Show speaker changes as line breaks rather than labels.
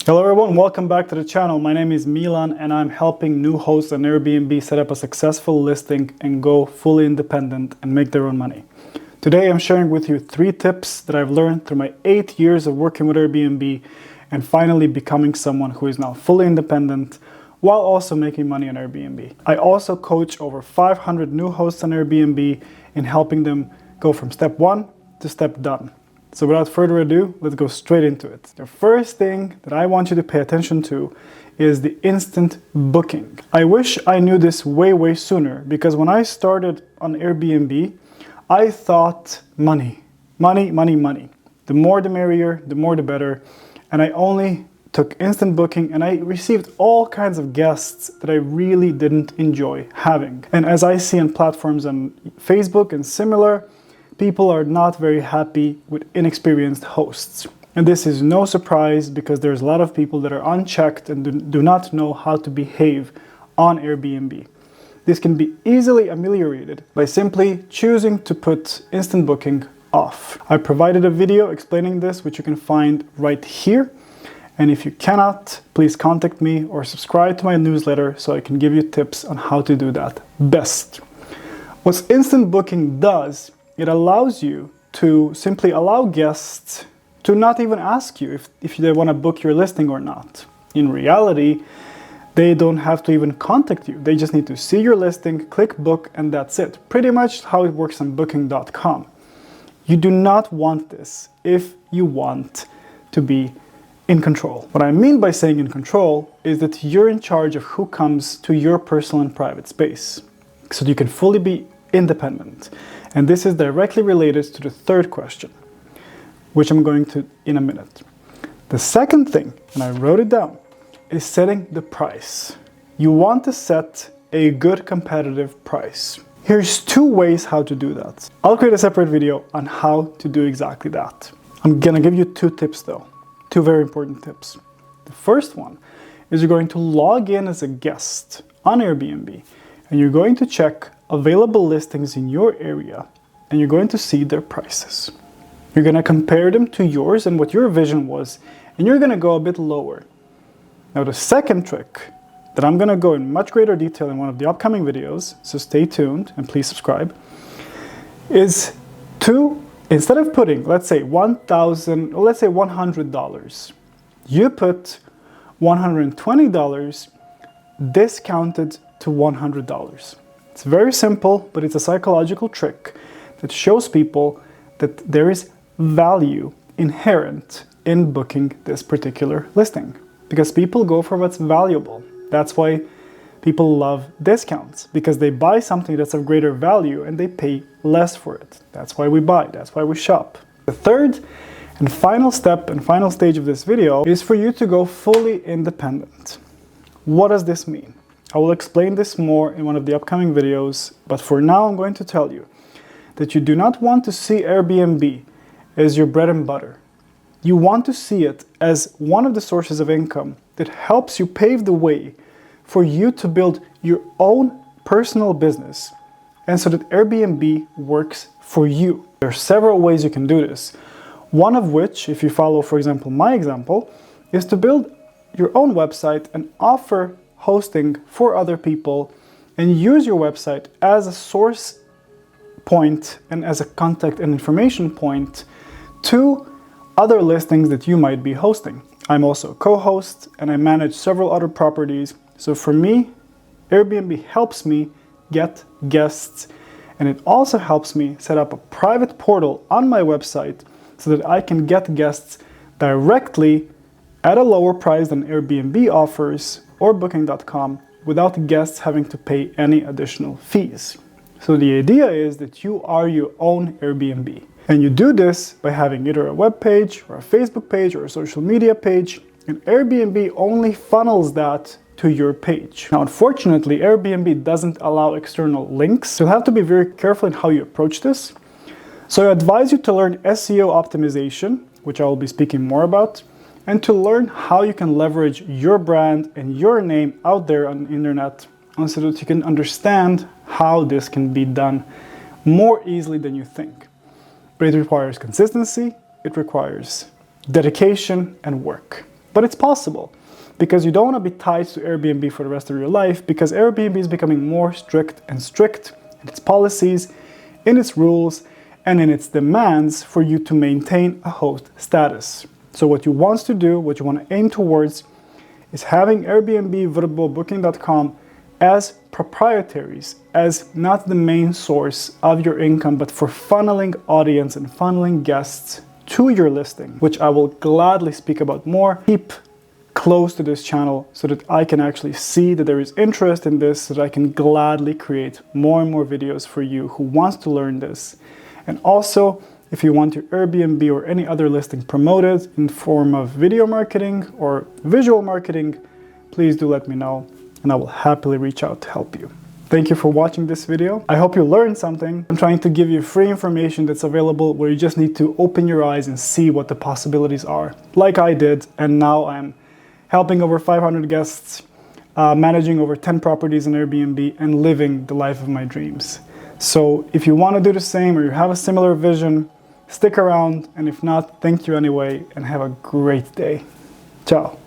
Hello everyone, welcome back to the channel. My name is Milan and I'm helping new hosts on Airbnb set up a successful listing and go fully independent and make their own money. Today I'm sharing with you 3 tips that I've learned through my 8 years of working with Airbnb and finally becoming someone who is now fully independent while also making money on Airbnb. I also coach over 500 new hosts on Airbnb in helping them go from step 1 to step done. So without further ado, let's go straight into it. The first thing that I want you to pay attention to is the instant booking. I wish I knew this way sooner, because when I started on Airbnb, I thought money. The more the merrier, the more the better. And I only took instant booking and I received all kinds of guests that I really didn't enjoy having. And as I see on platforms on Facebook and similar, people are not very happy with inexperienced hosts. And this is no surprise because there's a lot of people that are unchecked and do not know how to behave on Airbnb. This can be easily ameliorated by simply choosing to put instant booking off. I provided a video explaining this, which you can find right here. And if you cannot, please contact me or subscribe to my newsletter so I can give you tips on how to do that best. What instant booking does, it allows you to simply allow guests to not even ask you if they want to book your listing or not. In reality, they don't have to even contact you. They just need to see your listing, click book, and that's it. Pretty much how it works on booking.com. You do not want this if you want to be in control. What I mean by saying in control is that you're in charge of who comes to your personal and private space, so you can fully be independent. And this is directly related to the third question, which I'm going to in a minute. The second thing, and I wrote it down, is setting the price. You want to set a good competitive price. Here's 2 ways how to do that. I'll create a separate video on how to do exactly that. I'm gonna give you 2 tips though, 2 very important tips. The first one is you're going to log in as a guest on Airbnb and you're going to check available listings in your area and you're going to see their prices. You're going to compare them to yours and what your vision was, and you're going to go a bit lower. Now the second trick that I'm going to go in much greater detail in one of the upcoming videos, so stay tuned and please subscribe, is to, instead of putting, let's say $100, you put $120 discounted to $100. It's very simple, but it's a psychological trick that shows people that there is value inherent in booking this particular listing. Because people go for what's valuable. That's why people love discounts, because they buy something that's of greater value and they pay less for it. That's why we buy, that's why we shop. The third and final step and final stage of this video is for you to go fully independent. What does this mean? I will explain this more in one of the upcoming videos, but for now I'm going to tell you that you do not want to see Airbnb as your bread and butter. You want to see it as one of the sources of income that helps you pave the way for you to build your own personal business, and so that Airbnb works for you. There are several ways you can do this. One of which, if you follow, for example, my example, is to build your own website and offer hosting for other people and use your website as a source point and as a contact and information point to other listings that you might be hosting. I'm also a co-host and I manage several other properties. So for me, Airbnb helps me get guests, and it also helps me set up a private portal on my website so that I can get guests directly at a lower price than Airbnb offers or booking.com without guests having to pay any additional fees. So the idea is that you are your own Airbnb. And you do this by having either a web page or a Facebook page or a social media page, and Airbnb only funnels that to your page. Now, unfortunately, Airbnb doesn't allow external links, so you'll have to be very careful in how you approach this. So I advise you to learn SEO optimization, which I will be speaking more about, and to learn how you can leverage your brand and your name out there on the internet, so that you can understand how this can be done more easily than you think. But it requires consistency, it requires dedication and work. But it's possible, because you don't want to be tied to Airbnb for the rest of your life, because Airbnb is becoming more strict and strict in its policies, in its rules, and in its demands for you to maintain a host status. So what you want to do, what you want to aim towards, is having Airbnb, Vrbo, Booking.com as proprietaries, as not the main source of your income, but for funneling audience and funneling guests to your listing, which I will gladly speak about more. Keep close to this channel so that I can actually see that there is interest in this, so that I can gladly create more and more videos for you who wants to learn this. And also, if you want your Airbnb or any other listing promoted in form of video marketing or visual marketing, please do let me know, and I will happily reach out to help you. Thank you for watching this video. I hope you learned something. I'm trying to give you free information that's available where you just need to open your eyes and see what the possibilities are, like I did, and now I'm helping over 500 guests, managing over 10 properties on Airbnb, and living the life of my dreams. So if you want to do the same, or you have a similar vision, stick around, and if not, thank you anyway, and have a great day. Ciao.